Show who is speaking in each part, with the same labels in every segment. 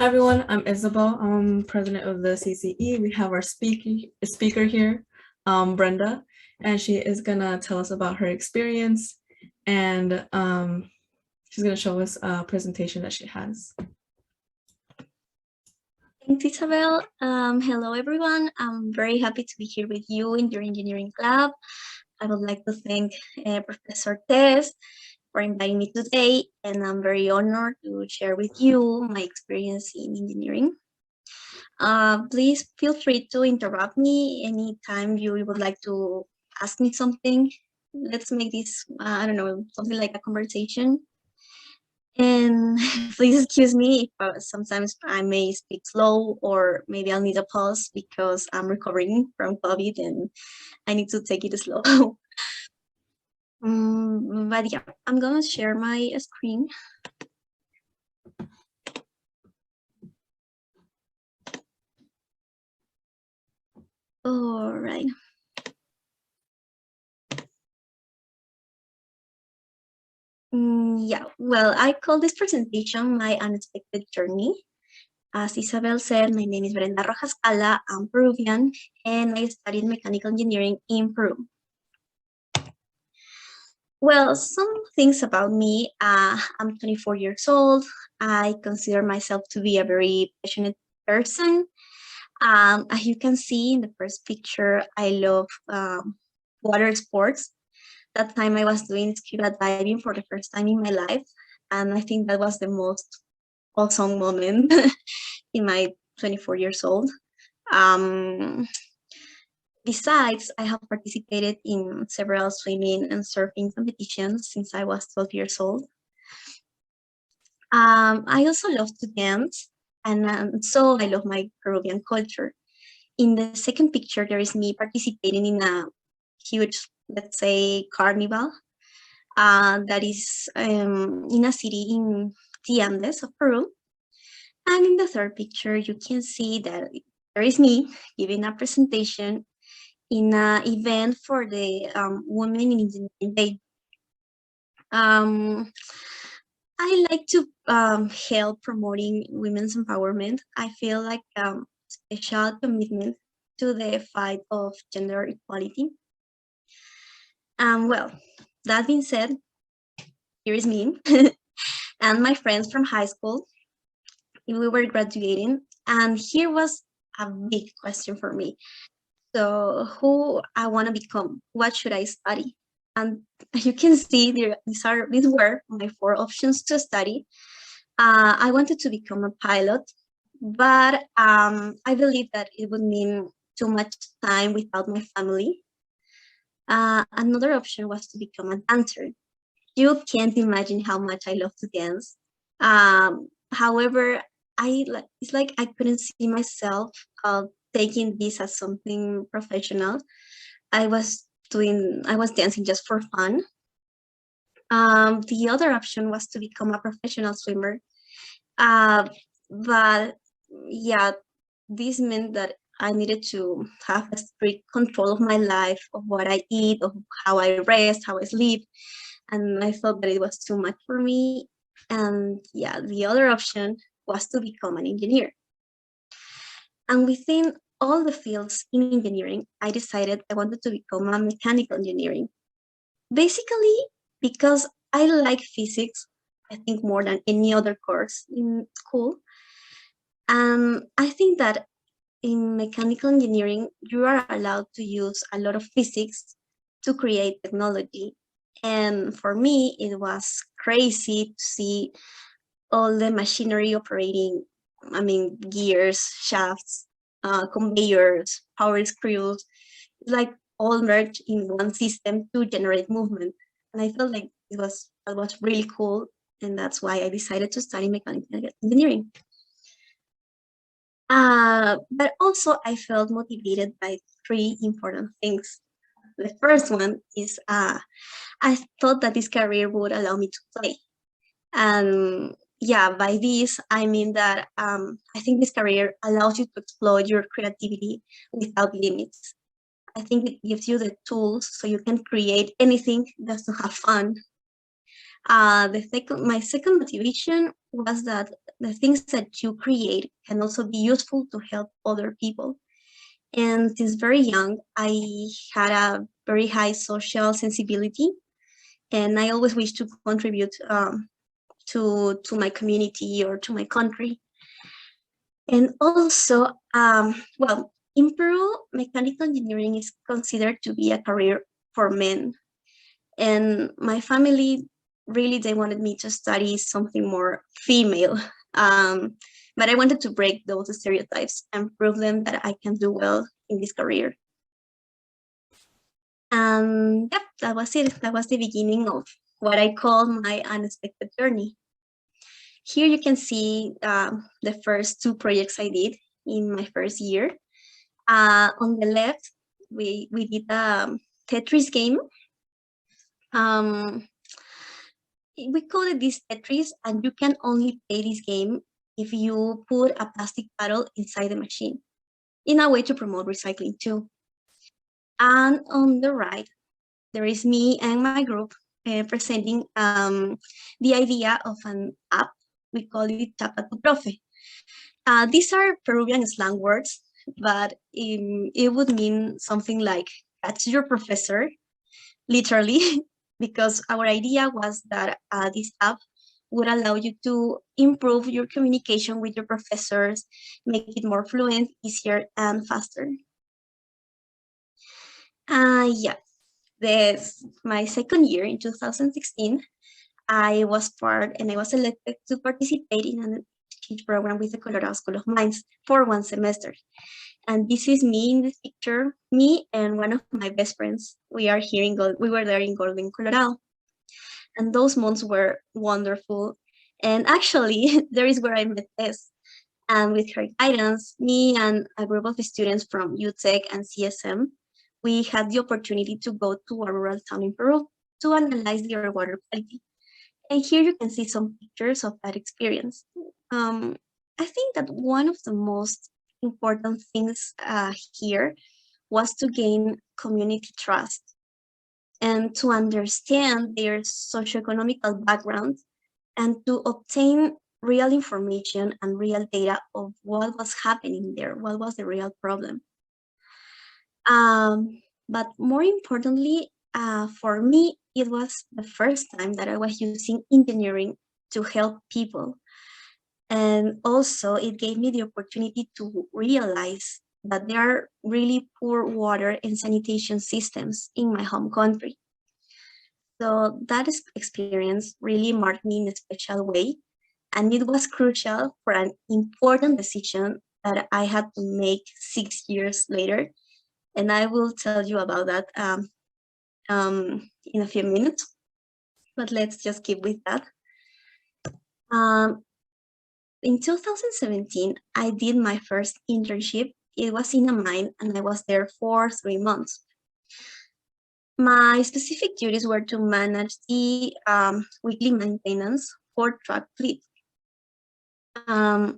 Speaker 1: Hi everyone, I'm Isabel. I'm president of the CCE. We have our speaker here, Brenda, and she is gonna tell us about her experience, and she's gonna show us a presentation that she has.
Speaker 2: Thanks, Isabel. Hello, everyone. I'm very happy to be here with you in your engineering club. I would like to thank Professor Tess for inviting me today, and I'm very honored to share with you my experience in engineering. Please feel free to interrupt me anytime you would like to ask me something. Let's make this, I don't know, something like a conversation. And please excuse me if sometimes I may speak slow, or maybe I'll need a pause because I'm recovering from COVID and I need to take it slow. But yeah, I'm gonna share my screen. All right. Yeah, well, I call this presentation my unexpected journey. As Isabel said, my name is Brenda Rojas Cala. I'm Peruvian, and I studied mechanical engineering in Peru. Well, some things about me. I'm 24 years old. I consider myself to be a very passionate person. As you can see in the first picture, I love water sports. That time I was doing scuba diving for the first time in my life. And I think that was the most awesome moment in my 24 years old. Besides, I have participated in several swimming and surfing competitions since I was 12 years old. I also love to dance, and so I love my Peruvian culture. In the second picture, there is me participating in a huge, let's say, carnival that is in a city in the Andes of Peru. And in the third picture, you can see that there is me giving a presentation in an event for the Women in Engineering Day. I like to help promoting women's empowerment. I feel like special commitment to the fight of gender equality. Well, that being said, here is me and my friends from high school. We were graduating, and here was a big question for me. So, who I want to become? What should I study? And you can see these were my four options to study. I wanted to become a pilot, but I believe that it would mean too much time without my family. Another option was to become a dancer. You can't imagine how much I love to dance. However, it's like I couldn't see myself taking this as something professional. I was dancing just for fun. The other option was to become a professional swimmer. But yeah, this meant that I needed to have a strict control of my life, of what I eat, of how I rest, how I sleep. And I thought that it was too much for me. And yeah, the other option was to become an engineer. And within all the fields in engineering, I decided I wanted to become a mechanical engineering. Basically, because I like physics, I think more than any other course in school. I think that in mechanical engineering, you are allowed to use a lot of physics to create technology. And for me, it was crazy to see all the machinery operating, I mean, gears, shafts, conveyors, power screws, like all merged in one system to generate movement. And I felt like that was really cool. And that's why I decided to study mechanical engineering. But also I felt motivated by three important things. The first one is I thought that this career would allow me to play. And yeah, by this, I mean that I think this career allows you to explore your creativity without limits. I think it gives you the tools so you can create anything just to have fun. My second motivation was that the things that you create can also be useful to help other people. And since very young, I had a very high social sensibility, and I always wish to contribute to my community or to my country. And also, well, in Peru, mechanical engineering is considered to be a career for men. And my family really, they wanted me to study something more female. But I wanted to break those stereotypes and prove them that I can do well in this career. And yep, that was it. That was the beginning of what I call my unexpected journey. Here you can see the first two projects I did in my first year. On the left, we did a Tetris game. We call it this Tetris, and you can only play this game if you put a plastic bottle inside the machine, in a way to promote recycling too. And on the right, there is me and my group presenting the idea of an app. We call it Chapa tu Profe. These are Peruvian slang words, but it would mean something like catch your professor, literally, because our idea was that this app would allow you to improve your communication with your professors, make it more fluent, easier, and faster. Yeah, this my second year in 2016. I was part and I was elected to participate in an exchange program with the Colorado School of Mines for one semester. And this is me in this picture, me and one of my best friends. We were there in Golden, Colorado. And those months were wonderful. And actually, there is where I met Tess. And with her guidance, me and a group of students from UTEC and CSM, we had the opportunity to go to a rural town in Peru to analyze their water quality. And here you can see some pictures of that experience. I think that one of the most important things here was to gain community trust and to understand their socioeconomical background and to obtain real information and real data of what was happening there, what was the real problem. But more importantly, for me, it was the first time that I was using engineering to help people. And also, it gave me the opportunity to realize that there are really poor water and sanitation systems in my home country. So that experience really marked me in a special way. And it was crucial for an important decision that I had to make 6 years later. And I will tell you about that in a few minutes. But let's just keep with that. In 2017, I did my first internship. It was in a mine, and I was there for 3 months. My specific duties were to manage the weekly maintenance for truck fleet. I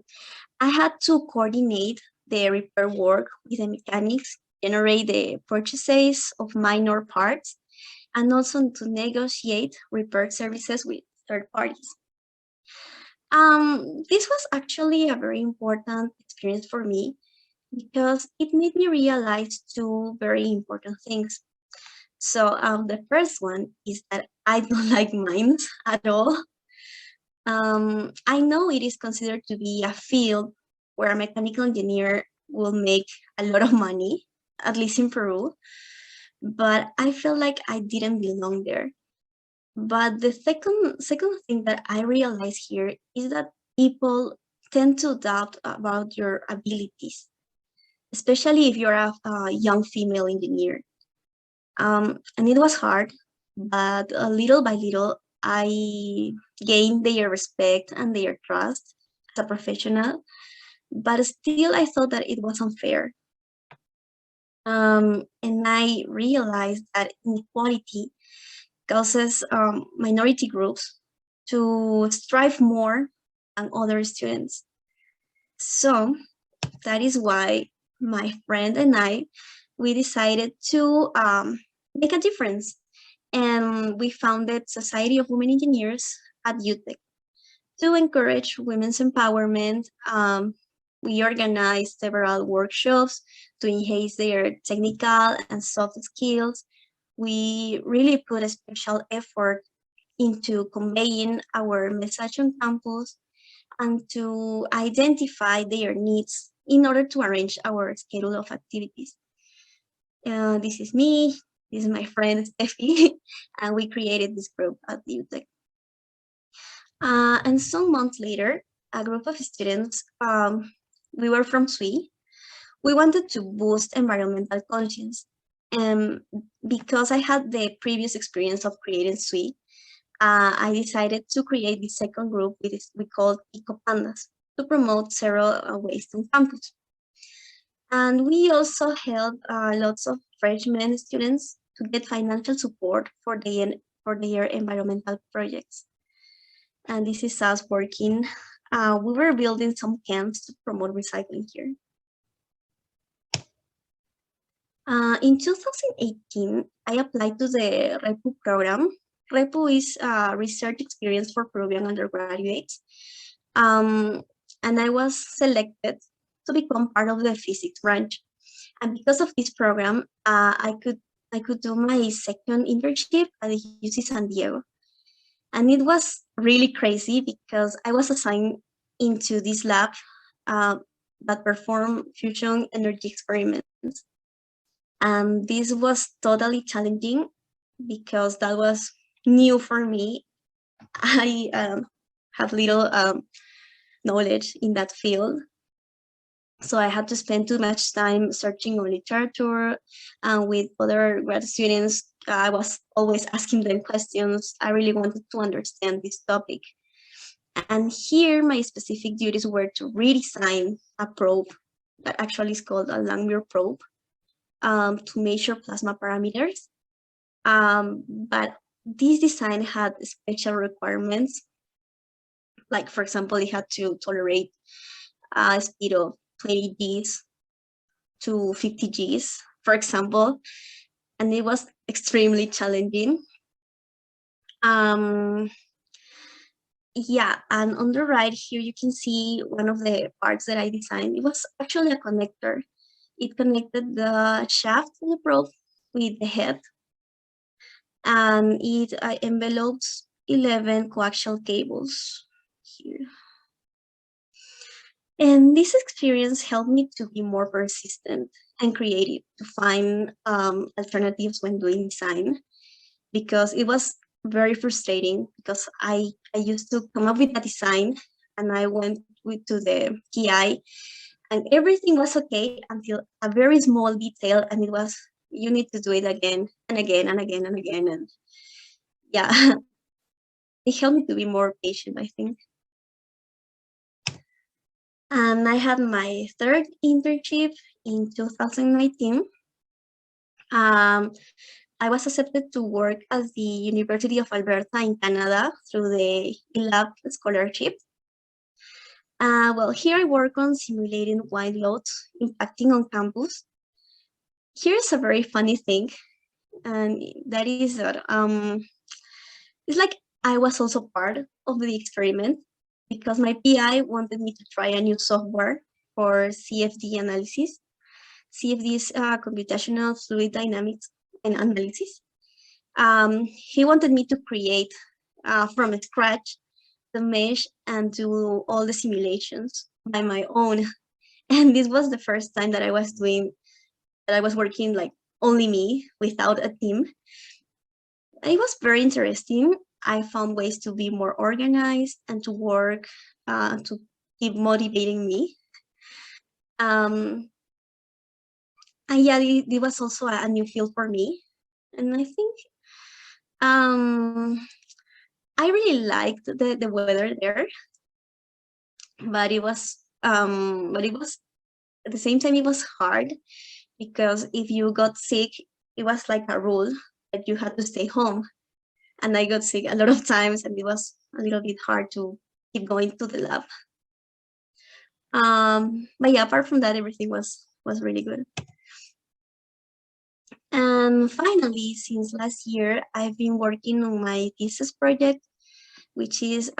Speaker 2: had to coordinate the repair work with the mechanics, generate the purchases of minor parts, and also to negotiate repair services with third parties. This was actually a very important experience for me because it made me realize two very important things. So the first one is that I don't like mines at all. I know it is considered to be a field where a mechanical engineer will make a lot of money, at least in Peru, but I felt like I didn't belong there. But the second thing that I realized here is that people tend to doubt about your abilities, especially if you're a young female engineer. And it was hard, but little by little, I gained their respect and their trust as a professional. But still, I thought that it was unfair. And I realized that inequality causes minority groups to strive more than other students. So that is why my friend and I, we decided to make a difference And we founded Society of Women Engineers at UTEC to encourage women's empowerment. We organized several workshops to enhance their technical and soft skills. We really put a special effort into conveying our message on campus and to identify their needs in order to arrange our schedule of activities. This is me, this is my friend Steffi, and we created this group at UTEC. And some months later, a group of students, we were from SWE, we wanted to boost environmental conscience. And because I had the previous experience of creating SWE, I decided to create the second group we called Eco Pandas to promote zero waste on campus. And we also helped lots of freshman students to get financial support for their environmental projects. And this is us working. We were building some camps to promote recycling here. In 2018, I applied to the REPU program. REPU is a research experience for Peruvian undergraduates. And I was selected to become part of the physics branch. And because of this program, I could do my second internship at the UC San Diego. And it was really crazy because I was assigned into this lab that performed fusion energy experiments. And this was totally challenging because that was new for me. I have little knowledge in that field. So I had to spend too much time searching on literature and with other grad students. I was always asking them questions. I really wanted to understand this topic. And here my specific duties were to redesign a probe that actually is called a Langmuir probe to measure plasma parameters. But this design had special requirements. Like, for example, it had to tolerate a speed of 20 Gs to 50 Gs, for example, and it was extremely challenging. Yeah, and on the right here, you can see one of the parts that I designed. It was actually a connector. It connected the shaft of the probe with the head, and it envelopes 11 coaxial cables here. And this experience helped me to be more persistent and creative, to find alternatives when doing design, because it was very frustrating because I used to come up with a design and I went to the TI and everything was okay until a very small detail, and it was, you need to do it again and again and again and again. And yeah, it helped me to be more patient, I think. And I had my third internship in 2019. I was accepted to work at the University of Alberta in Canada through the eLab scholarship. Well, here I work on simulating wind loads impacting on campus. Here's a very funny thing, and that is that it's like I was also part of the experiment because my PI wanted me to try a new software for CFD analysis. CFD is computational fluid dynamics and analysis. He wanted me to create from scratch the mesh and do all the simulations by my own. And this was the first time that I was working like only me without a team. It was very interesting. I found ways to be more organized and to work to keep motivating me. And yeah, it was also a new field for me. And I think I really liked the weather there, but it was at the same time it was hard because if you got sick, it was like a rule that you had to stay home. And I got sick a lot of times, and it was a little bit hard to keep going to the lab. But yeah, apart from that, everything was really good. And finally, since last year, I've been working on my thesis project, which is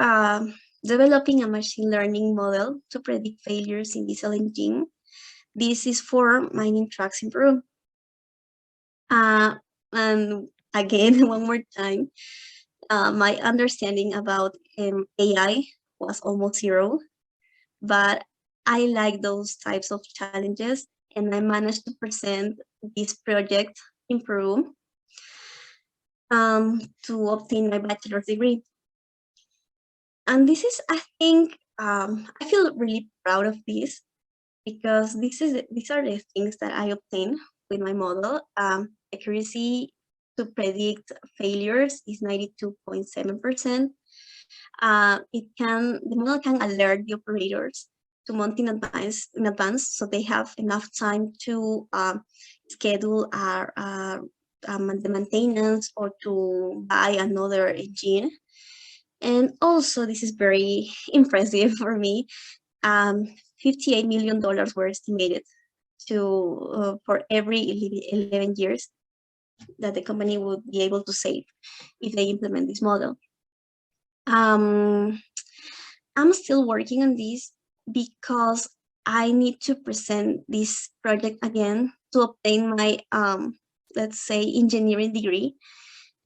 Speaker 2: developing a machine learning model to predict failures in diesel engine. This is for mining trucks in Peru. And again, one more time, my understanding about AI was almost zero, but I like those types of challenges, and I managed to present this project in Peru to obtain my bachelor's degree. And this is, I think, I feel really proud of this because these are the things that I obtained with my model. Accuracy to predict failures is 92.7%. The model can alert the operators to month in advance, so they have enough time to schedule the maintenance or to buy another engine. And also, this is very impressive for me. $58 million were estimated to for every 11 years that the company would be able to save if they implement this model. I'm still working on this because I need to present this project again to obtain my, let's say, engineering degree.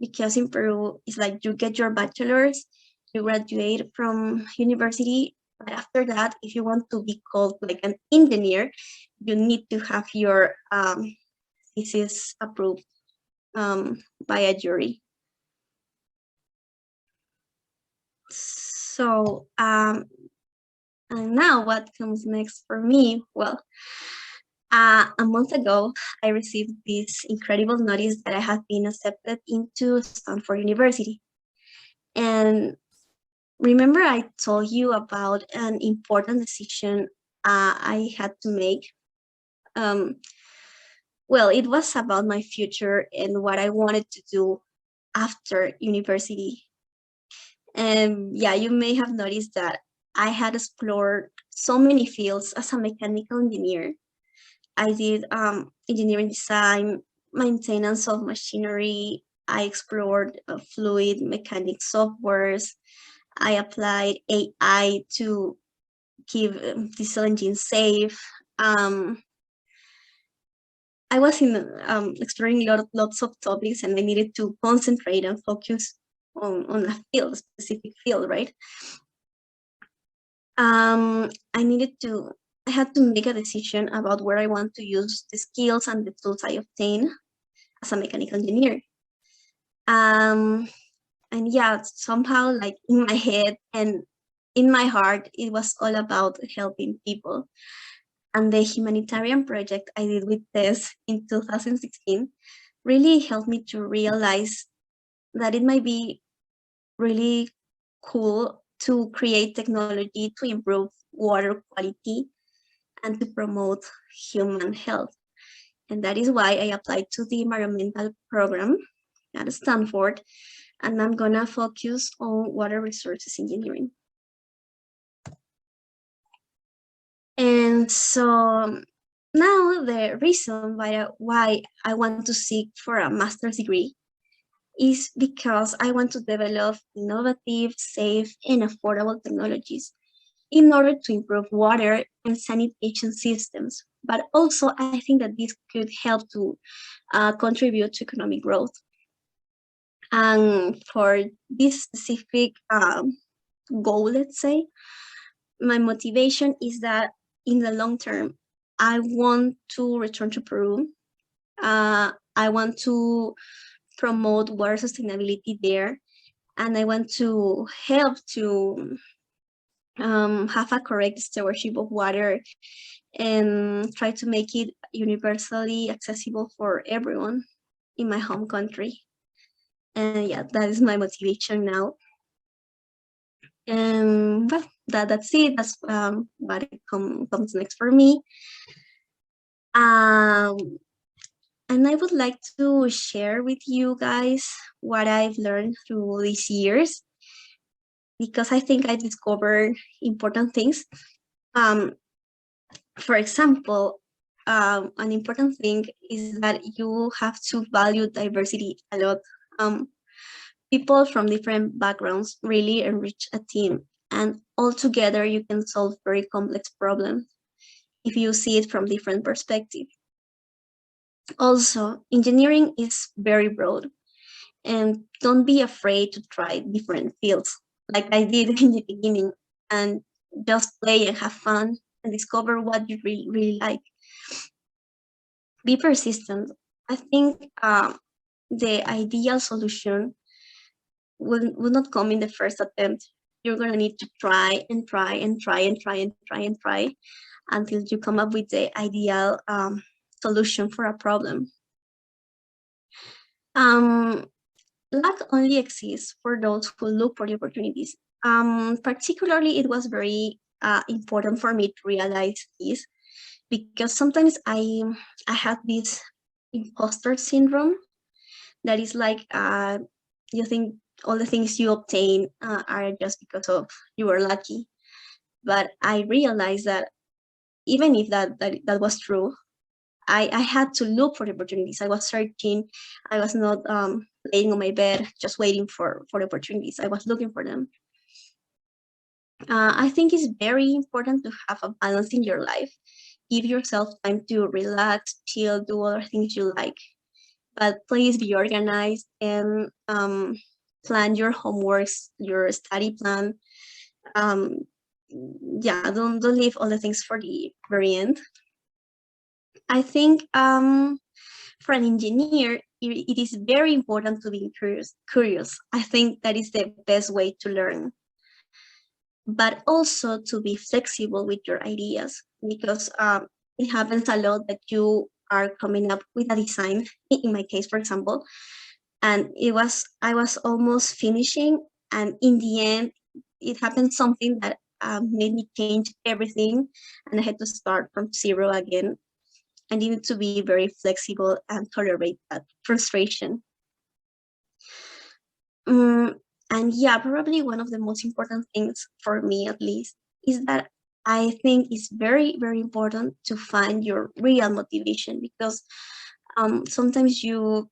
Speaker 2: Because in Peru, it's like you get your bachelor's, you graduate from university, but after that, if you want to be called like an engineer, you need to have your thesis approved by a jury. So, and now what comes next for me? Well, a month ago, I received this incredible notice that I have been accepted into Stanford University. And remember I told you about an important decision I had to make? Well, it was about my future and what I wanted to do after university. And yeah, you may have noticed that I had explored so many fields as a mechanical engineer. I did engineering design, maintenance of machinery. I explored fluid mechanic softwares. I applied AI to keep diesel engines safe. I was in exploring lots of topics, and I needed to concentrate and focus on a specific field, right? I had to make a decision about where I want to use the skills and the tools I obtain as a mechanical engineer. And yeah, somehow like in my head and in my heart, it was all about helping people. And the humanitarian project I did with Tess in 2016 really helped me to realize that it might be really cool to create technology to improve water quality and to promote human health. And that is why I applied to the environmental program at Stanford, and I'm gonna focus on water resources engineering. And so now the reason why I want to seek for a master's degree is because I want to develop innovative, safe, and affordable technologies in order to improve water and sanitation systems. But also, I think that this could help to contribute to economic growth. And for this specific goal, let's say, my motivation is that in the long term, I want to return to Peru. I want to promote water sustainability there, and I want to help to have a correct stewardship of water and try to make it universally accessible for everyone in my home country. And yeah, that is my motivation now. And well, that's it. That's what comes next for me. And I would like to share with you guys what I've learned through these years, because I think I discovered important things. For example, an important thing is that you have to value diversity a lot. People from different backgrounds really enrich a team, and all together you can solve very complex problems if you see it from different perspectives. Also, engineering is very broad, and don't be afraid to try different fields like I did in the beginning, and just play and have fun and discover what you really, really like. Be persistent. I think the ideal solution will not come in the first attempt. You're going to need to try and try and try and try and try and try until you come up with the ideal solution for a problem. Luck only exists for those who look for the opportunities. Particularly, it was very important for me to realize this, because sometimes I have this imposter syndrome that is like you think all the things you obtain are just because of you were lucky. But I realized that even if that was true, I had to look for the opportunities. I was searching. I was not laying on my bed just waiting for the opportunities. I was looking for them. I think it's very important to have a balance in your life. Give yourself time to relax, chill, do other things you like. But please be organized and plan your homeworks, your study plan. Yeah, don't leave all the things for the very end. I think for an engineer, it is very important to be curious. I think that is the best way to learn. But also to be flexible with your ideas, because it happens a lot that you are coming up with a design, in my case, for example, and I was almost finishing, and in the end, it happened something that made me change everything, and I had to start from zero again. I needed to be very flexible and tolerate that frustration. And yeah, probably one of the most important things for me, at least, is that I think it's very, very important to find your real motivation, because sometimes you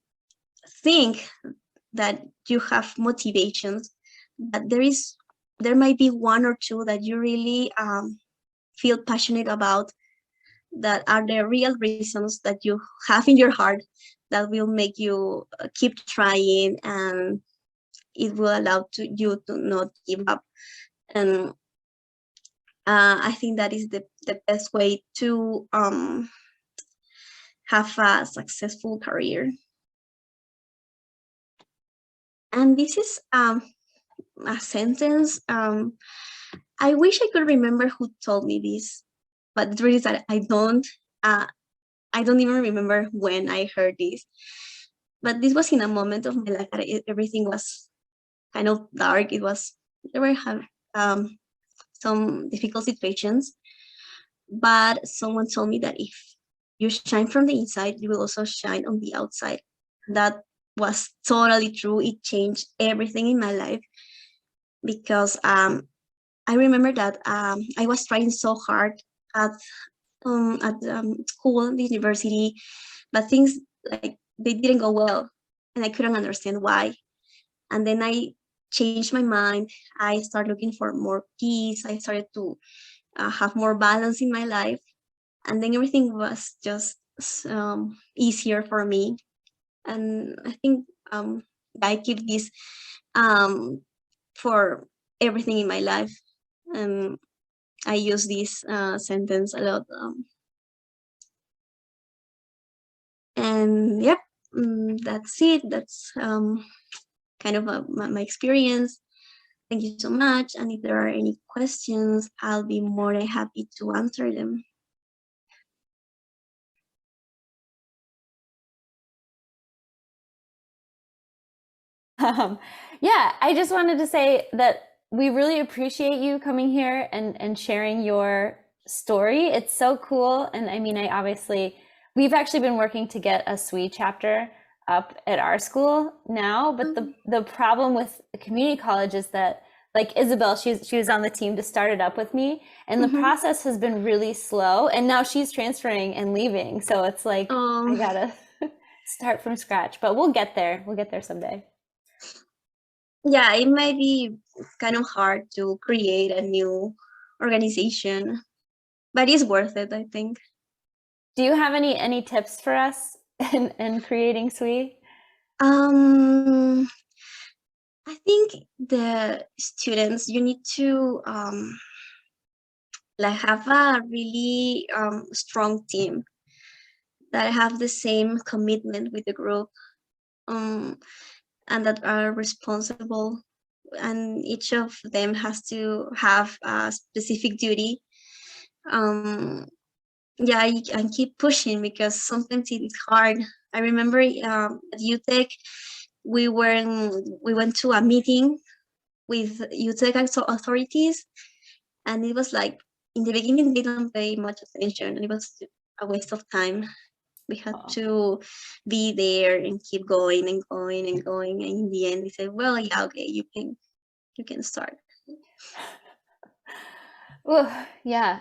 Speaker 2: think that you have motivations, but there might be one or two that you really feel passionate about, that are the real reasons that you have in your heart that will make you keep trying, and it will allow you to not give up. And I think that is the best way to have a successful career. And this is a sentence. I wish I could remember who told me this, but the truth is that I don't even remember when I heard this. But this was in a moment of my life that everything was kind of dark. There were some difficult situations, but someone told me that if you shine from the inside, you will also shine on the outside. That was totally true. It changed everything in my life, because I remember that I was trying so hard at school, the university, but things like they didn't go well, and I couldn't understand why. And then I changed my mind. I started looking for more peace. I started to have more balance in my life, and then everything was just easier for me. And I think I keep this for everything in my life, and I use this sentence a lot. And yep, that's it. That's kind of my experience. Thank you so much. And if there are any questions, I'll be more than happy to answer them.
Speaker 3: Yeah, I just wanted to say that we really appreciate you coming here and sharing your story. It's so cool. And I mean, we've actually been working to get a SWE chapter up at our school now, but the problem with the community college is that like Isabel, she was on the team to start it up with me, and the
Speaker 2: Mhm.
Speaker 3: process has been really slow. And now she's transferring and leaving, so it's like I gotta start from scratch. But we'll get there. We'll get there someday.
Speaker 2: Yeah, it might be kind of hard to create a new organization, but it's worth it, I think.
Speaker 3: Do you have any tips for us in creating SWE?
Speaker 2: I think the students, you need to like have a really strong team that have the same commitment with the group, and that are responsible, and each of them has to have a specific duty. Yeah, and keep pushing, because sometimes it is hard. I remember at UTech, we went to a meeting with UTech authorities, and it was like, in the beginning they don't pay much attention, and it was a waste of time. We had to be there and keep going and going and going, and in the end we said, well, yeah, okay, you can start.
Speaker 3: Ooh, yeah.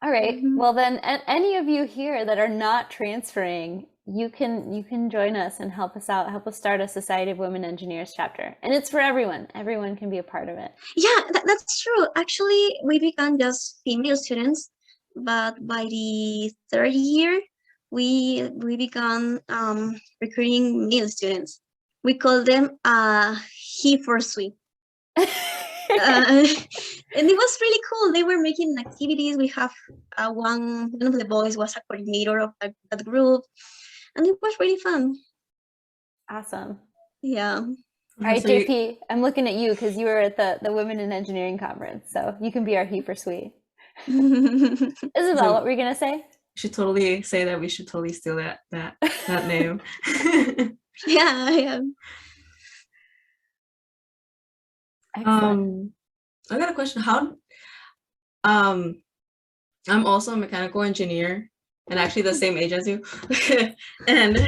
Speaker 3: All right.
Speaker 2: Mhm.
Speaker 3: Well, then, any of you here that are not transferring, you can join us and help us out. Help us start a Society of Women Engineers chapter, and it's for everyone. Everyone can be a part of it.
Speaker 2: Yeah, that's true. Actually, we began just female students, but by the third year, we began recruiting male students. We call them he for SWE. And it was really cool. They were making activities. We have one of the boys was a coordinator of that group, and it was really fun.
Speaker 3: Awesome.
Speaker 2: Yeah.
Speaker 3: All right, JP, I'm looking at you because you were at the Women in Engineering conference, so you can be our he for SWE. Isabel, what were you gonna say?
Speaker 1: You should totally say that. We should totally steal that name.
Speaker 2: Yeah.
Speaker 3: Excellent.
Speaker 1: I got a question. I'm also a mechanical engineer, and actually the same age as you. And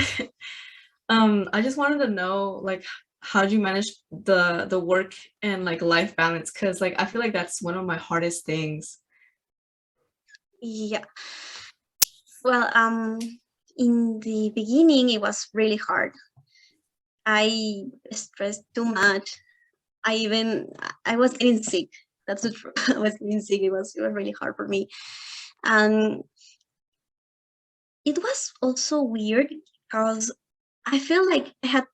Speaker 1: I just wanted to know, like, how do you manage the work and like life balance? Because like I feel like that's one of my hardest things.
Speaker 2: Yeah. Well, in the beginning, it was really hard. I stressed too much. I was getting sick. That's the truth. I was getting sick. It was really hard for me. And it was also weird because I feel like I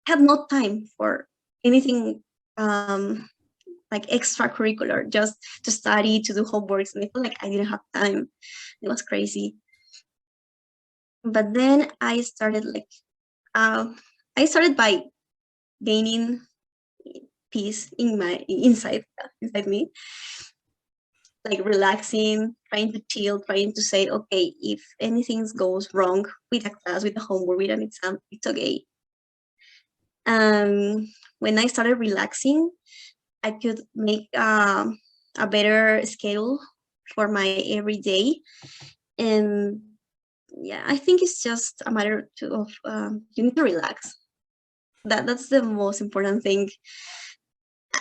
Speaker 2: had no time for anything like extracurricular, just to study, to do homeworks, and I feel like I didn't have time. It was crazy. But then I started by gaining peace inside me, like relaxing, trying to chill, trying to say, okay, if anything goes wrong with a class, with a homework, with an exam, it's okay. When I started relaxing, I could make a better schedule for my everyday. And yeah, I think it's just a matter of you need to relax. That's the most important thing.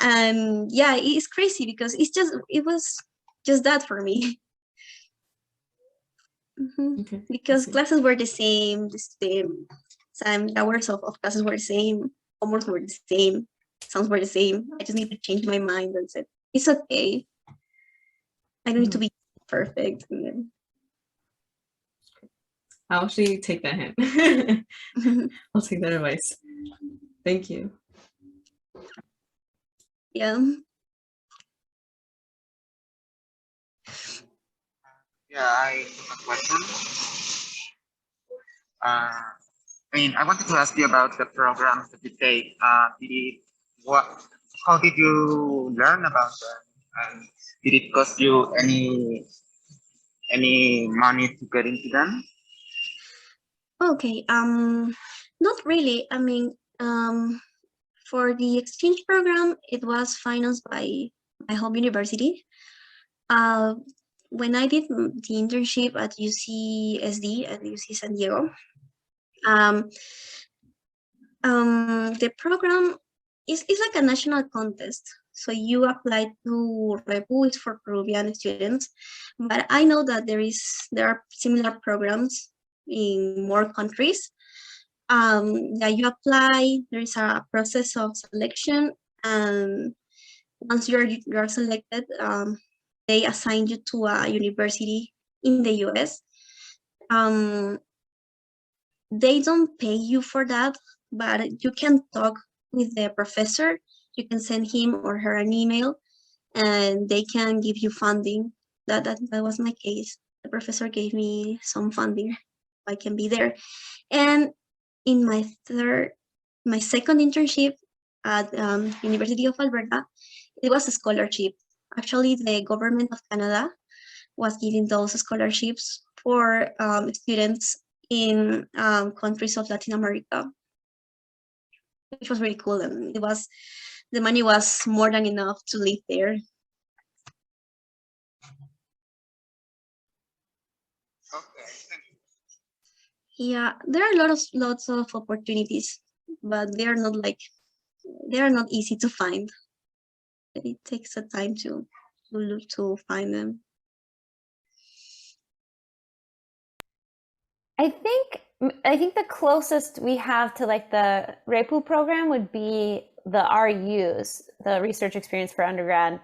Speaker 2: And yeah, it's crazy because it was just that for me.
Speaker 1: Okay,
Speaker 2: because classes were the same, some hours of classes were the same, homeworks were the same, sounds were the same. I just need to change my mind and said, it's okay. I don't need to be perfect.
Speaker 1: I'll actually take that hint. I'll take that advice. Thank you.
Speaker 2: Yeah.
Speaker 4: Yeah, I have a question. I wanted to ask you about the programs that you take. How did you learn about them? And did it cost you any money to get into them?
Speaker 2: Okay. Not really. I mean, for the exchange program, it was financed by my home university. When I did the internship at UCSD at UC San Diego, the program is like a national contest. So you apply to REPU, it's for Peruvian students, but I know that there are similar programs in more countries. That you apply, there is a process of selection, and once you're selected, they assign you to a university in the US. They don't pay you for that, but you can talk with the professor. You can send him or her an email, and they can give you funding. That was my case. The professor gave me some funding. I can be there. And in my second internship at University of Alberta, it was a scholarship. Actually, the government of Canada was giving those scholarships for students in countries of Latin America, which was really cool. And the money was more than enough to live there.
Speaker 4: Okay.
Speaker 2: Yeah, there are lots of opportunities, but they are not easy to find. It takes a time to look to find them.
Speaker 3: I think the closest we have to like the REPU program would be the RUs, the research experience for undergrad.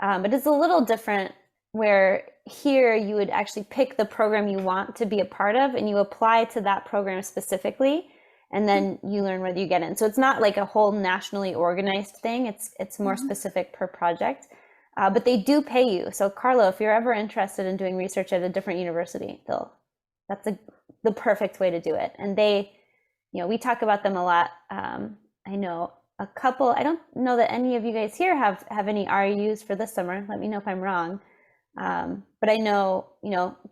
Speaker 3: But it's a little different where here you would actually pick the program you want to be a part of and you apply to that program specifically, and then you learn whether you get in. So it's not like a whole nationally organized thing. It's more specific per project. But they do pay you. So Carlo, if you're ever interested in doing research at a different university, that's the perfect way to do it. And they, we talk about them a lot. I know a couple, I don't know that any of you guys here have any RUs for this summer. Let me know if I'm wrong. But I know,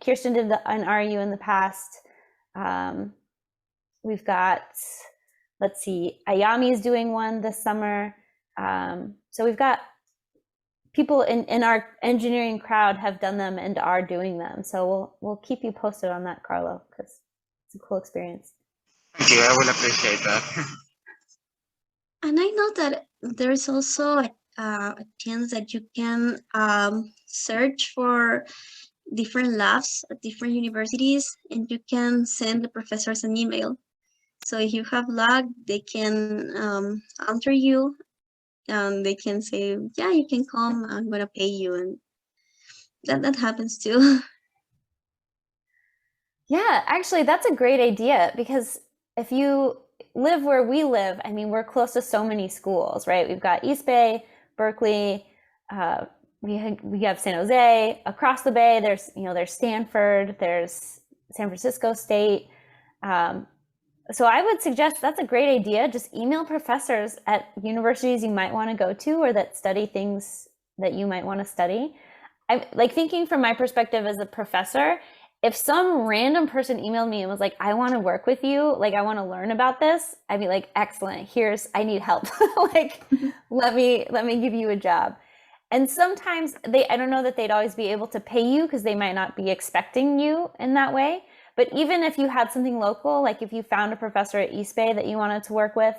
Speaker 3: Kirsten did an RU in the past. We've got, let's see, Ayami is doing one this summer. So we've got people in our engineering crowd have done them and are doing them. So we'll keep you posted on that, Carlo, because it's a cool experience.
Speaker 4: Thank you. I will appreciate that.
Speaker 2: And I know that there's also a chance that you can search for different labs at different universities, and you can send the professors an email. So if you have luck, they can answer you, and they can say, yeah, you can come, I'm gonna pay you. And that happens too.
Speaker 3: Yeah, actually, that's a great idea, because if you live where we live, I mean, we're close to so many schools, right? We've got East Bay, Berkeley, we have San Jose. Across the bay, there's Stanford, there's San Francisco State. So I would suggest that's a great idea. Just email professors at universities you might want to go to or that study things that you might want to study. I like thinking from my perspective as a professor, if some random person emailed me and was like, I want to work with you, like I want to learn about this, I'd be like, excellent, I need help. Like, let me give you a job. And sometimes I don't know that they'd always be able to pay you because they might not be expecting you in that way. But even if you had something local, like if you found a professor at East Bay that you wanted to work with,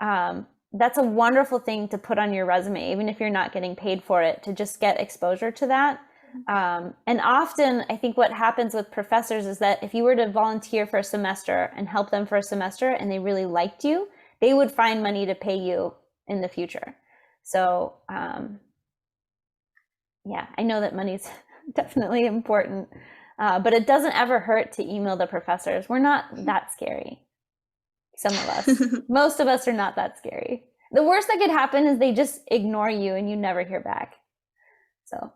Speaker 3: that's a wonderful thing to put on your resume, even if you're not getting paid for it, to just get exposure to that. And often I think what happens with professors is that if you were to volunteer for a semester and help them for a semester and they really liked you, they would find money to pay you in the future. So yeah, I know that money's definitely important. But it doesn't ever hurt to email the professors. We're not that scary. Some of us. Most of us are not that scary. The worst that could happen is they just ignore you and you never hear back. So.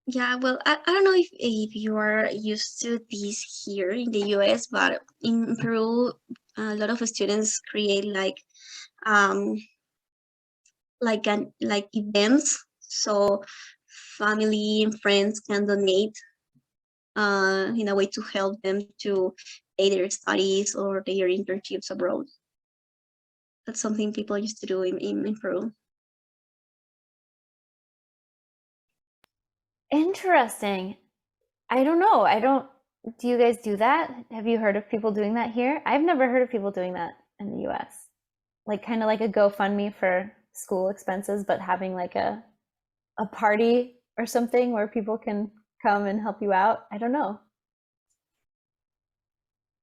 Speaker 2: Yeah, well, I don't know if you are used to this here in the US, but in Peru, a lot of students create like events, so family and friends can donate in a way to help them to pay their studies or their internships abroad. That's something people used to do in Peru.
Speaker 3: Interesting. I don't know. Do you guys do that? Have you heard of people doing that here? I've never heard of people doing that in the US. Like kind of like a GoFundMe for school expenses, but having like a party or something where people can come and help you out. I don't know.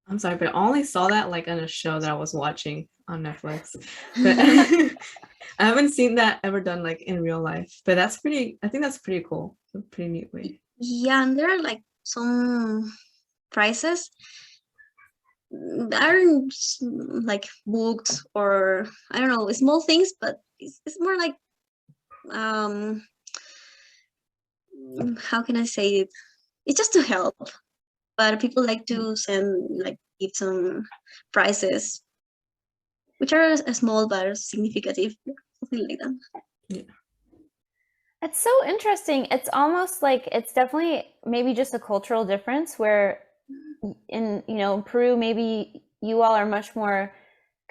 Speaker 1: I'm sorry, but I only saw that like on a show that I was watching on Netflix. But I haven't seen that ever done like in real life. But that's pretty, I think that's pretty cool. It's a pretty neat way.
Speaker 2: Yeah, and there are like some prizes aren't like books or I don't know, small things, but it's more like how can I say it? It's just to help. But people like to send like give some prizes, which are small but significant, something like that.
Speaker 1: Yeah.
Speaker 3: It's so interesting. It's almost like it's definitely maybe just a cultural difference where in Peru, maybe you all are much more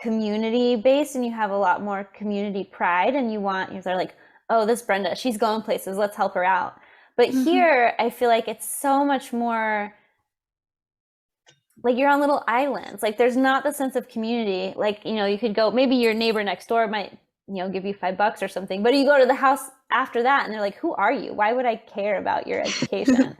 Speaker 3: community based and you have a lot more community pride and they're like, oh, this Brenda, she's going places, let's help her out. But here I feel like it's so much more like you're on little islands. Like there's not the sense of community. Like, you could go, maybe your neighbor next door might, give you $5 or something, but you go to the house after that and they're like, who are you? Why would I care about your education?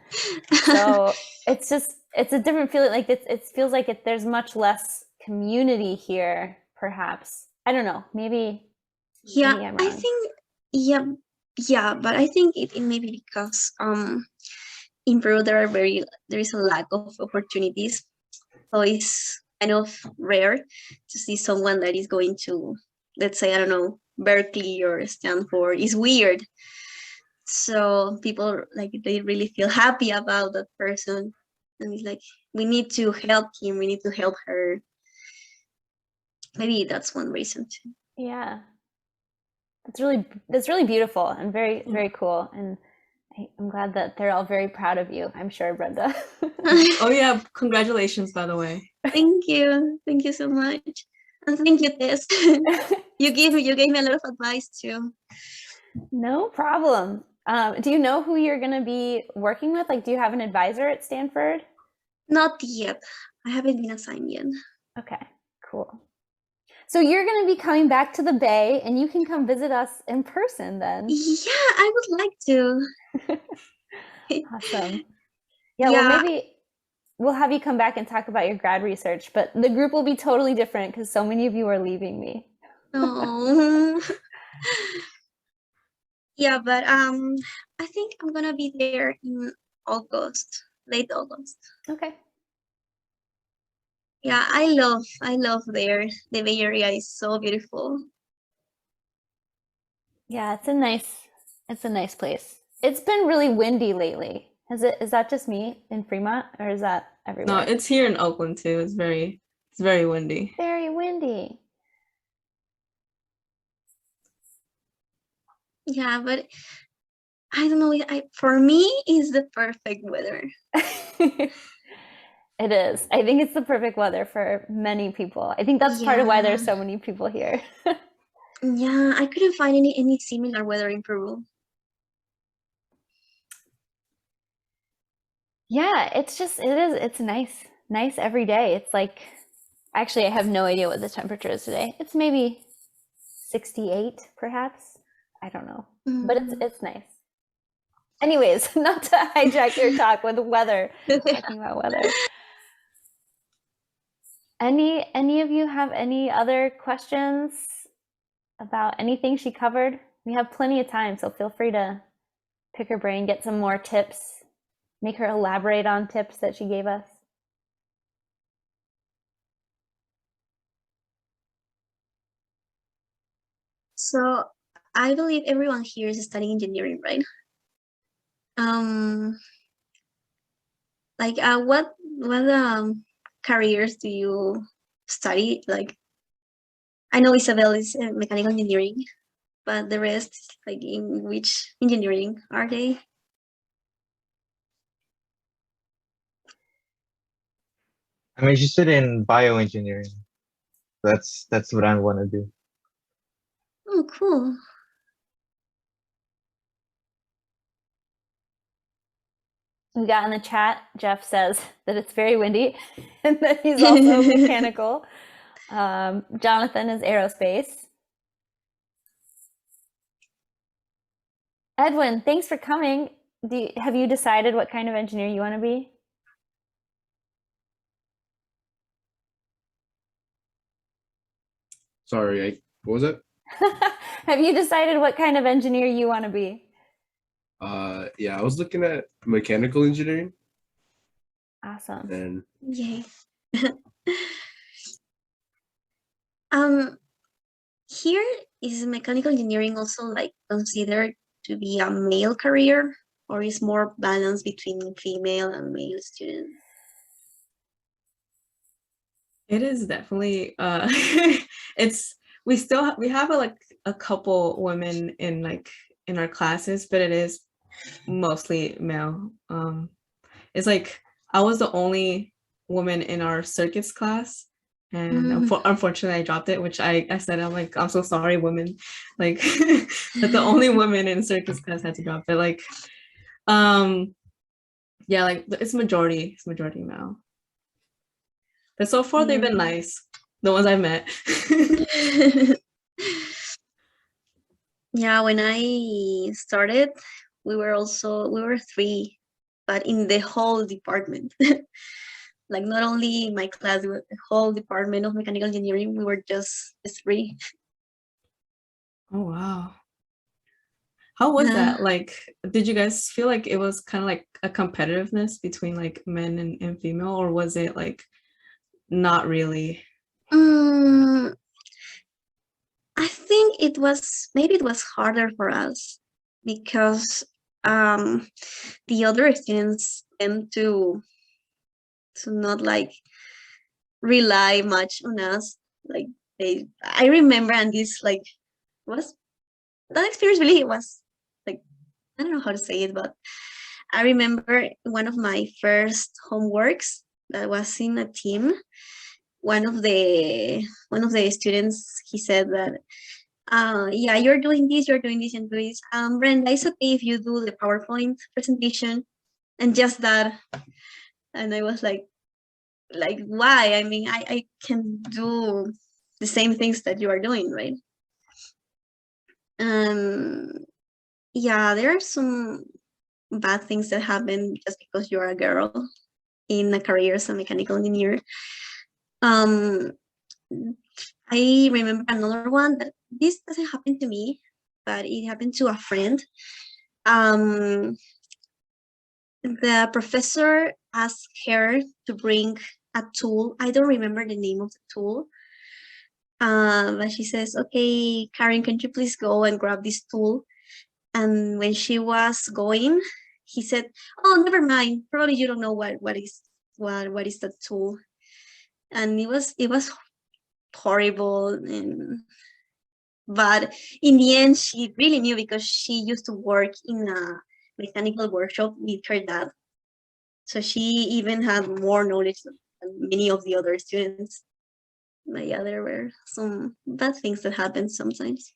Speaker 3: So it's a different feeling. Like it feels like there's much less community here, perhaps. I don't know. Maybe
Speaker 2: Yeah,
Speaker 3: I'm
Speaker 2: I
Speaker 3: wrong.
Speaker 2: think yeah, but I think it may be because in Peru there is a lack of opportunities. So it's kind of rare to see someone that is going to, let's say, I don't know, Berkeley or Stanford. It's weird. So people like they really feel happy about that person. And it's like we need to help him, we need to help her. Maybe that's one reason too.
Speaker 3: Yeah. It's really beautiful and very, very cool. And I'm glad that they're all very proud of you. I'm sure, Brenda.
Speaker 1: Oh yeah, congratulations, by the way.
Speaker 2: Thank you so much, and thank you, Tess. you gave me a lot of advice too.
Speaker 3: No problem. Do you know who you're going to be working with? Like, do you have an advisor at Stanford?
Speaker 2: Not yet. I haven't been assigned yet.
Speaker 3: Okay, cool. So you're going to be coming back to the Bay and you can come visit us in person then.
Speaker 2: Yeah, I would like to.
Speaker 3: Awesome. Yeah, well, maybe we'll have you come back and talk about your grad research, but the group will be totally different because so many of you are leaving me.
Speaker 2: Oh. Yeah, but I think I'm gonna be there in August, late August.
Speaker 3: Okay.
Speaker 2: Yeah, I love there. The Bay Area is so beautiful.
Speaker 3: Yeah, it's a nice place. It's been really windy lately. Is that just me in Fremont or is that everywhere?
Speaker 1: No, it's here in Oakland too. It's very windy.
Speaker 3: Very windy.
Speaker 2: Yeah, but I don't know. For me, it's the perfect weather.
Speaker 3: It is. I think it's the perfect weather for many people. I think that's part of why there's so many people here.
Speaker 2: Yeah, I couldn't find any similar weather in Peru.
Speaker 3: Yeah, it's nice every day. It's like, actually, I have no idea what the temperature is today. It's maybe 68, perhaps. I don't know, but it's nice. Anyways, not to hijack your talk with weather, talking about weather. Any of you have any other questions about anything she covered? We have plenty of time, so feel free to pick her brain, get some more tips, make her elaborate on tips that she gave us.
Speaker 2: So I believe everyone here is studying engineering, right? Like what careers do you study? Like I know Isabel is mechanical engineering, but the rest, like in which engineering are they?
Speaker 4: I'm interested in bioengineering. That's what I want to do.
Speaker 2: Oh, cool.
Speaker 3: We got in the chat, Jeff says that it's very windy and that he's also mechanical. Jonathan is aerospace. Edwin, thanks for coming. Have you decided what kind of engineer you want to be?
Speaker 5: Sorry, what was it?
Speaker 3: Have you decided what kind of engineer you want to be?
Speaker 5: Yeah, I was looking at mechanical engineering.
Speaker 3: Awesome.
Speaker 5: And
Speaker 2: Yay. Here is mechanical engineering also like considered to be a male career, or is more balanced between female and male students?
Speaker 1: It is definitely it's we have like a couple women in our classes, but it is mostly male. It's like I was the only woman in our circuits class, and unfortunately I dropped it, which I said, I'm like, I'm so sorry, women, like that the only woman in circuits class had to drop it. Like yeah, like it's majority male. But so far they've been nice, the ones I've met.
Speaker 2: Yeah, when I started, we were three, but in the whole department. Like not only my class, the whole department of mechanical engineering, we were just three.
Speaker 1: Oh wow. How was that? Like, did you guys feel like it was kind of like a competitiveness between like men and female, or was it like not really?
Speaker 2: I think it was harder for us because the other students tend to not like rely much on us. Like I remember, and this like was that experience really was like, I don't know how to say it, but I remember one of my first homeworks that was in a team. One of the students, he said that, yeah, you're doing this, and doing this. Brenda, it's okay if you do the PowerPoint presentation, and just that. And I was like, why? I mean, I can do the same things that you are doing, right? Yeah, there are some bad things that happen just because you're a girl in a career as a mechanical engineer. I remember another one that this doesn't happen to me, but it happened to a friend. The professor asked her to bring a tool. I don't remember the name of the tool. But she says, okay, Karen, can you please go and grab this tool? And when she was going, he said, oh, never mind. Probably you don't know what is that tool. And it was horrible. But in the end, she really knew because she used to work in a mechanical workshop with her dad. So she even had more knowledge than many of the other students. But yeah, there were some bad things that happened sometimes.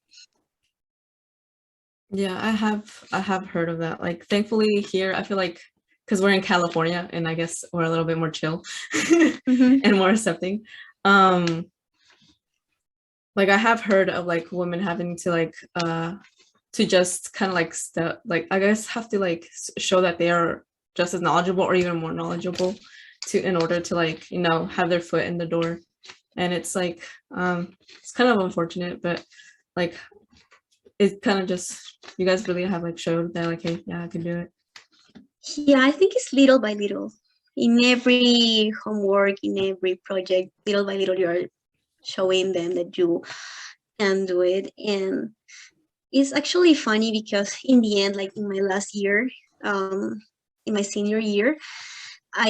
Speaker 1: Yeah, I have heard of that. Like, thankfully here, I feel like because we're in California and I guess we're a little bit more chill and more accepting. Like I have heard of like women having to like to just kind of like I guess have to like show that they are just as knowledgeable or even more knowledgeable in order to like, you know, have their foot in the door. And it's like it's kind of unfortunate, but like it kind of just, you guys really have like showed that like, hey, yeah, I can do it.
Speaker 2: Yeah, I think it's little by little. In every homework, in every project, little by little, you are showing them that you can do it. And it's actually funny because in the end, like in my last year, in my senior year, I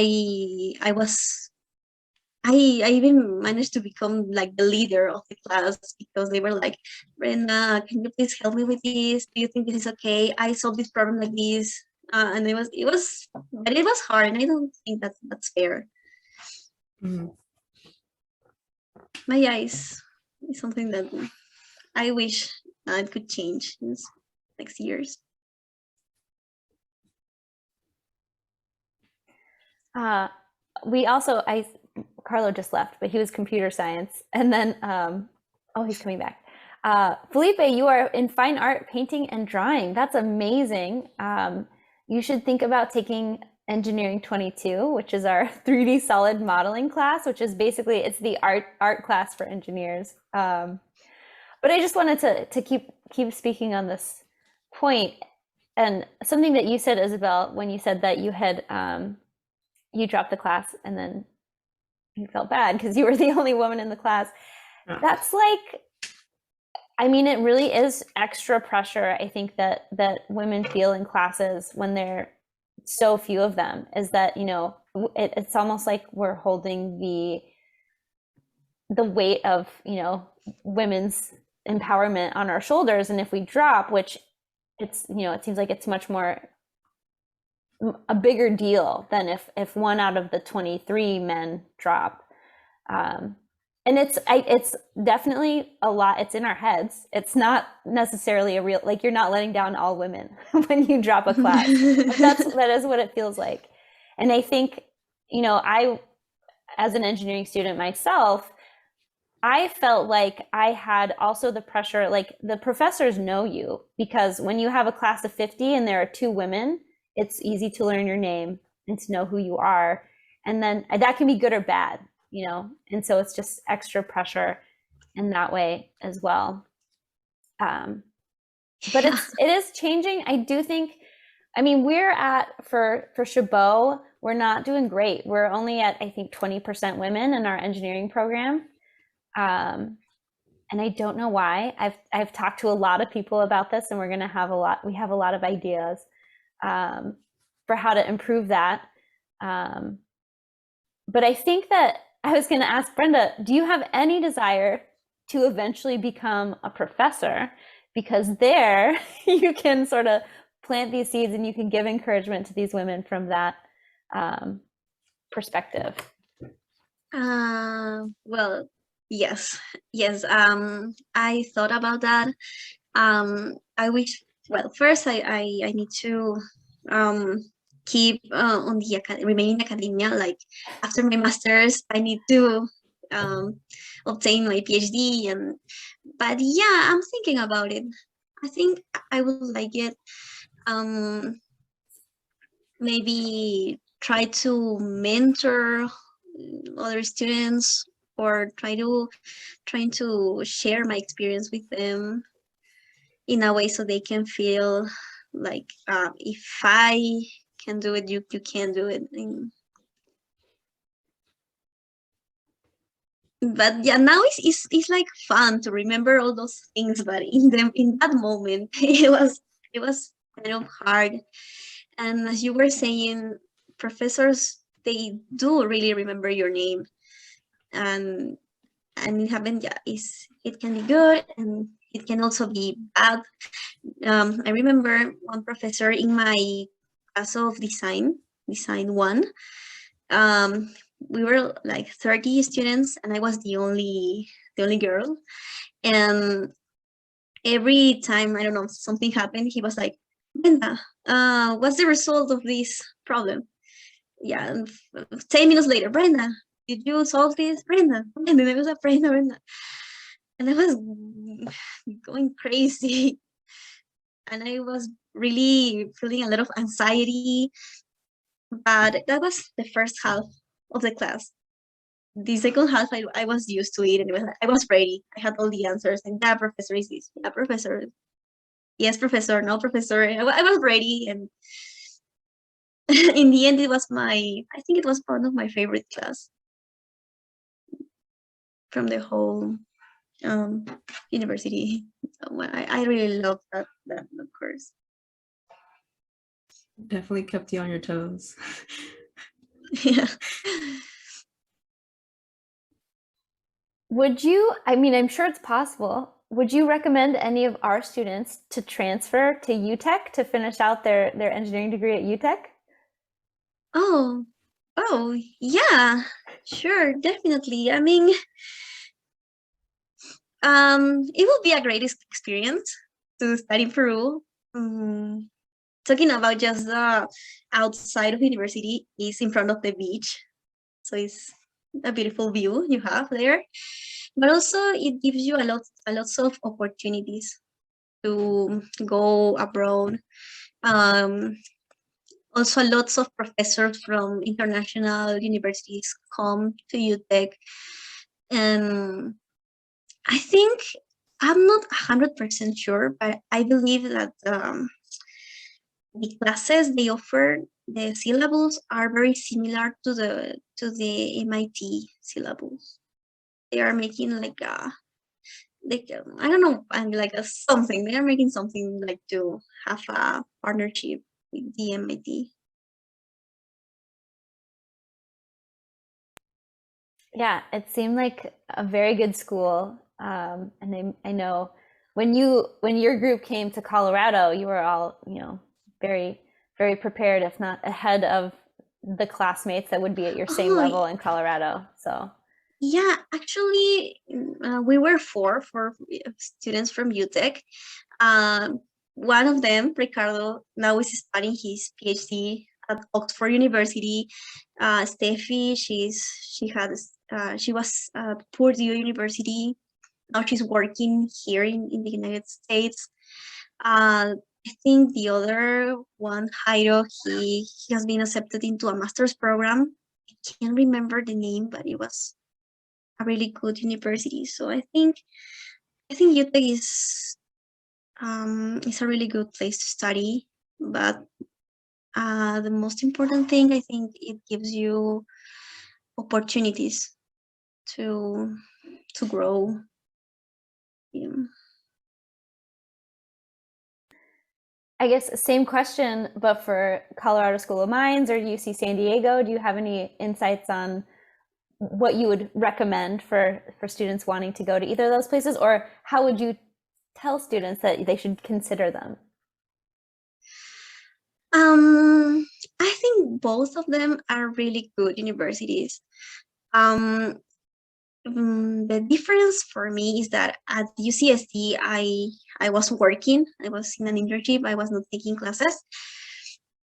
Speaker 2: even managed to become like the leader of the class because they were like, Brenda, can you please help me with this? Do you think this is okay? I solved this problem like this. And it was hard, and I don't think that's fair.
Speaker 1: Mm-hmm.
Speaker 2: But yeah, it's something that I wish it could change in next years.
Speaker 3: We also, Carlo just left, but he was computer science. And then, oh, he's coming back. Felipe, you are in fine art, painting and drawing. That's amazing. You should think about taking Engineering 22, which is our 3D solid modeling class, which is basically, it's the art class for engineers. But I just wanted to keep speaking on this point. And something that you said, Isabel, when you said that you had, you dropped the class and then you felt bad because you were the only woman in the class.
Speaker 1: Yeah.
Speaker 3: That's like, I mean, it really is extra pressure, I think, that women feel in classes when there so few of them, is that, you know, it's almost like we're holding the weight of, you know, women's empowerment on our shoulders. And if we drop, which it's, you know, it seems like it's much more a bigger deal than if 1 out of the 23 men drop. And it's definitely a lot. It's in our heads. It's not necessarily a real, like, you're not letting down all women when you drop a class. But that is what it feels like. And I think, you know, I, as an engineering student myself, I felt like I had also the pressure, like the professors know you, because when you have a class of 50 and there are 2 women, it's easy to learn your name and to know who you are. And then that can be good or bad, you know? And so it's just extra pressure in that way as well. But it is changing. I do think, I mean, we're at, for Chabot, we're not doing great. We're only at, I think, 20% women in our engineering program. And I don't know why. I've talked to a lot of people about this, and we have a lot of ideas for how to improve that. But I think that I was going to ask Brenda, do you have any desire to eventually become a professor? Because there you can sort of plant these seeds and you can give encouragement to these women from that perspective.
Speaker 2: Well, yes. I thought about that. I wish, well, first I need to keep on the remain in academia. Like, after my master's, I need to obtain my PhD. But yeah, I'm thinking about it. I think I would like it. Maybe try to mentor other students, or trying to share my experience with them in a way so they can feel like, if I can do it, you can do it. But yeah, now it's like fun to remember all those things, but in that moment it was kind of hard. And as you were saying, professors, they do really remember your name, and it happened. Yeah, it can be good and it can also be bad. I remember one professor in my class of design 1. We were like 30 students, and I was the only girl. And every time, I don't know, something happened, he was like, Brenda, what's the result of this problem? Yeah, and 10 minutes later, Brenda, did you solve this? Brenda, and then I was like, Brenda. And I was going crazy. And I was really feeling a lot of anxiety. But that was the first half of the class. The second half, I was used to it, and I was ready. I had all the answers, and that professor is this, that professor, yes, professor, no, professor. I was ready, and in the end, I think it was one of my favorite class from the whole university. So I really love that course.
Speaker 1: Definitely kept you on your toes.
Speaker 2: Yeah.
Speaker 3: Would you, I mean, I'm sure it's possible, would you recommend any of our students to transfer to UTech to finish out their engineering degree at UTech?
Speaker 2: Oh, yeah, sure, definitely. I mean, it will be a great experience to study in Peru. talking about just the outside of university is in front of the beach. So it's a beautiful view you have there. But also it gives you a lots of opportunities to go abroad. Also lots of professors from international universities come to UTech. And I think I'm not 100% sure, but I believe that the classes they offer, the syllables are very similar to the MIT syllables. They are making like I don't know, and like a something. They are making something like to have a partnership with the MIT.
Speaker 3: Yeah, it seemed like a very good school. And I know when your group came to Colorado, you were all, very, very prepared, if not ahead of the classmates that would be at your same
Speaker 2: Oh,
Speaker 3: level in Colorado. So
Speaker 2: yeah, actually, we were four students from UTech. One of them, Ricardo, now is studying his PhD at Oxford University. Steffi, she was at Purdue University. Now she's working here in the United States. I think the other one, Jairo, he has been accepted into a master's program. I can't remember the name, but it was a really good university. So I think UTech is a really good place to study. But the most important thing, I think, it gives you opportunities to grow. Yeah.
Speaker 3: I guess same question, but for Colorado School of Mines or UC San Diego, do you have any insights on what you would recommend for students wanting to go to either of those places, or how would you tell students that they should consider them?
Speaker 2: I think both of them are really good universities. The difference for me is that at UCSD, I was working. I was in an internship. I was not taking classes,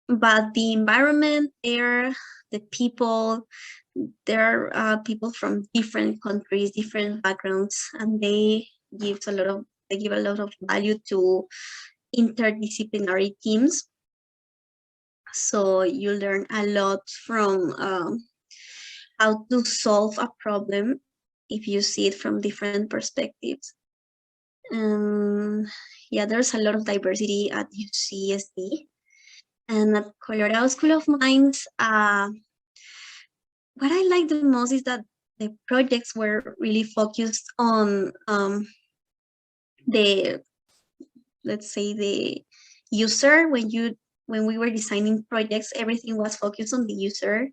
Speaker 2: but the environment there, the people, there are people from different countries, different backgrounds, and they give a lot of value to interdisciplinary teams. So you learn a lot from how to solve a problem if you see it from different perspectives. Yeah, there's a lot of diversity at UCSD. And at Colorado School of Mines, what I like the most is that the projects were really focused on the, let's say, the user. When we were designing projects, everything was focused on the user.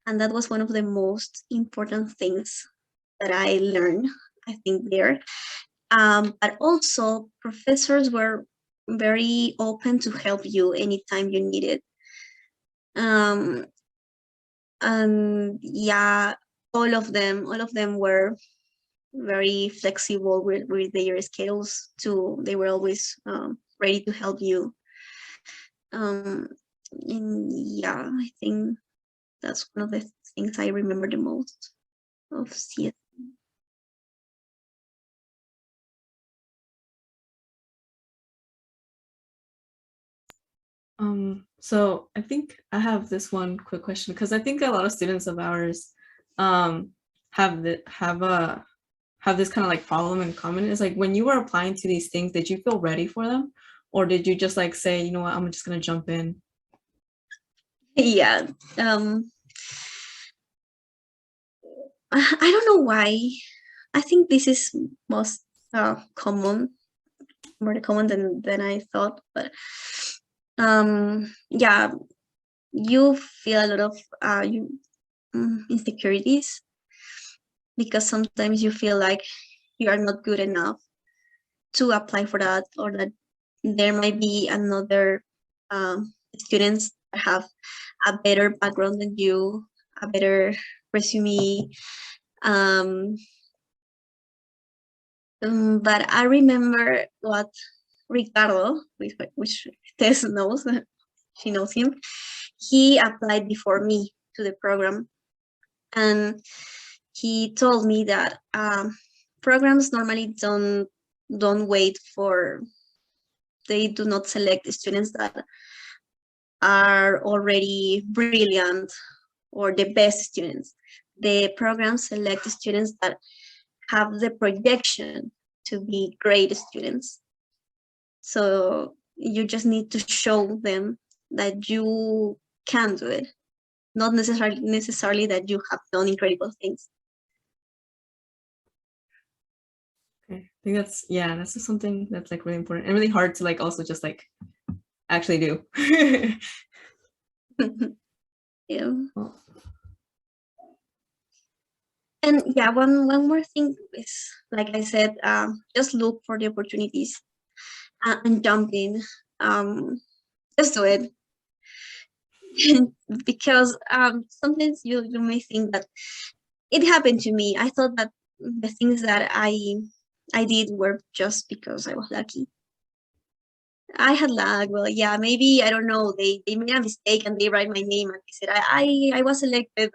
Speaker 2: And that was one of the most important things that I learned, I think, there. But also, professors were very open to help you anytime you need it. And yeah, all of them were very flexible with their schedules too. They were always ready to help you. And yeah, I think that's one of the things I remember the most of CS.
Speaker 1: So I think I have this one quick question, because I think a lot of students of ours have this kind of like problem in common. Is like, when you were applying to these things, did you feel ready for them, or did you just like say, you know what, I'm just gonna jump in?
Speaker 2: Yeah. I don't know why. I think this is most common, more common than I thought. But yeah, you feel a lot of insecurities, because sometimes you feel like you are not good enough to apply for that, or that there might be another students that have a better background than you, a better resume. But I remember what Ricardo, which Tess knows, she knows him. He applied before me to the program, and he told me that programs normally don't wait for, they do not select the students that are already brilliant or the best students. The programs select the students that have the projection to be great students. So you just need to show them that you can do it, not necessarily that you have done incredible things.
Speaker 1: Okay, I think that's just something that's like really important and really hard to like also just like actually do.
Speaker 2: Yeah.
Speaker 1: Well,
Speaker 2: And yeah, one more thing is, like I said, just look for the opportunities and jump in. Just do it. Because sometimes you may think that it happened to me. I thought that the things that I did were just because I was lucky. I had luck. Well, yeah, maybe, I don't know. They made a mistake and they write my name and they said I was selected.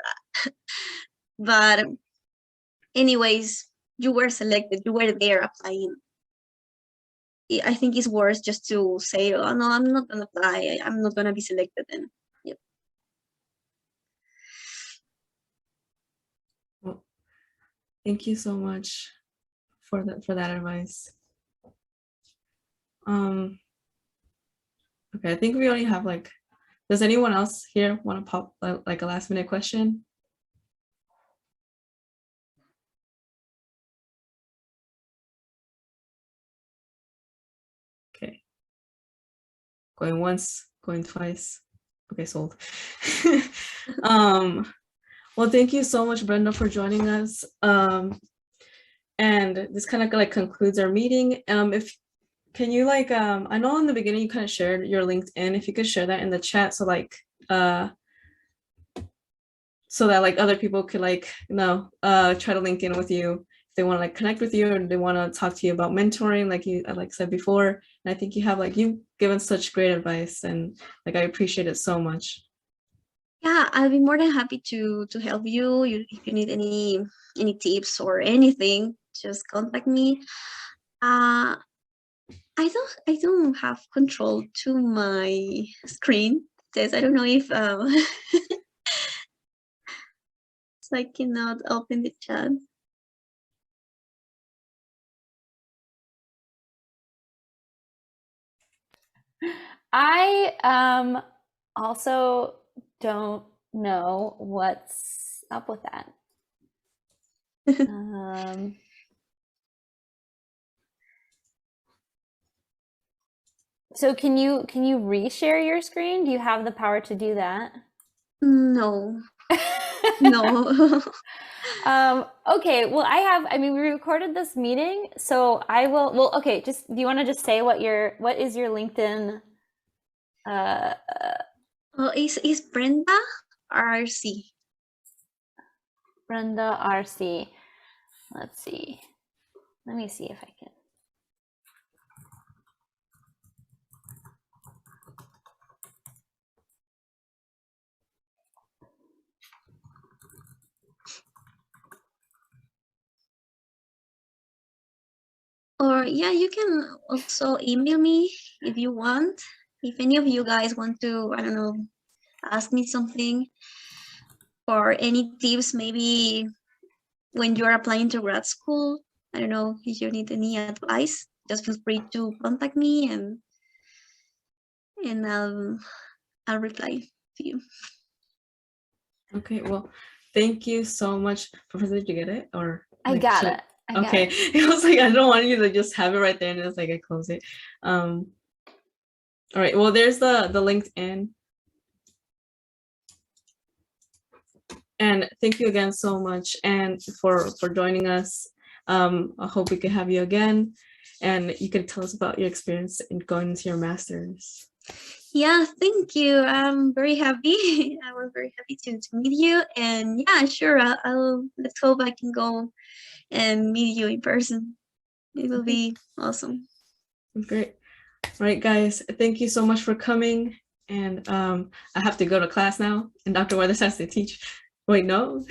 Speaker 2: But anyways, you were selected. You were there applying. I think it's worse just to say, oh no, I'm not gonna apply. I'm not gonna be selected. And yep.
Speaker 1: well, thank you so much for that advice. Okay, I think we only have like, does anyone else here want to pop like a last minute question? Okay. Going once, going twice. Okay, sold. Well, thank you so much, Brenda, for joining us. And this kind of like concludes our meeting. If can you like I know in the beginning you kind of shared your LinkedIn. If you could share that in the chat, so like so that like other people could like try to link in with you if they want to like connect with you or they want to talk to you about mentoring, like you like said before. And I think you have like you've given such great advice, and like I appreciate it so much.
Speaker 2: Yeah, I'll be more than happy to help you. If you need any tips or anything, just contact me. I don't have control to my screen. Says I don't know if so I cannot open the chat.
Speaker 3: I also don't know what's up with that. So can you reshare your screen? Do you have the power to do that?
Speaker 2: No. No.
Speaker 3: Okay, well I mean we recorded this meeting, so I will, well, okay, just do you want to just say what is your LinkedIn
Speaker 2: Oh, is Brenda RC.
Speaker 3: Brenda RC. Let's see. Let me see if I can.
Speaker 2: Or yeah, you can also email me if you want. If any of you guys want to, I don't know, ask me something or any tips, maybe when you're applying to grad school, I don't know, if you need any advice, just feel free to contact me and I'll reply to you.
Speaker 1: Okay, well, thank you so much. Professor, did you get it? Or
Speaker 3: I
Speaker 1: like,
Speaker 3: got
Speaker 1: should
Speaker 3: it. I got
Speaker 1: okay.
Speaker 3: it.
Speaker 1: It was like I don't want you to just have it right there and it's like I close it. All right, well, there's the LinkedIn. And thank you again so much and for joining us. I hope we can have you again and you can tell us about your experience in going into your master's.
Speaker 2: Yeah, thank you. I'm very happy. I was very happy to meet you. And yeah, sure, let's hope I can go and meet you in person. It will be awesome.
Speaker 1: Great. All right, guys, thank you so much for coming. And I have to go to class now, and Dr. Weathers has to teach. Wait, no.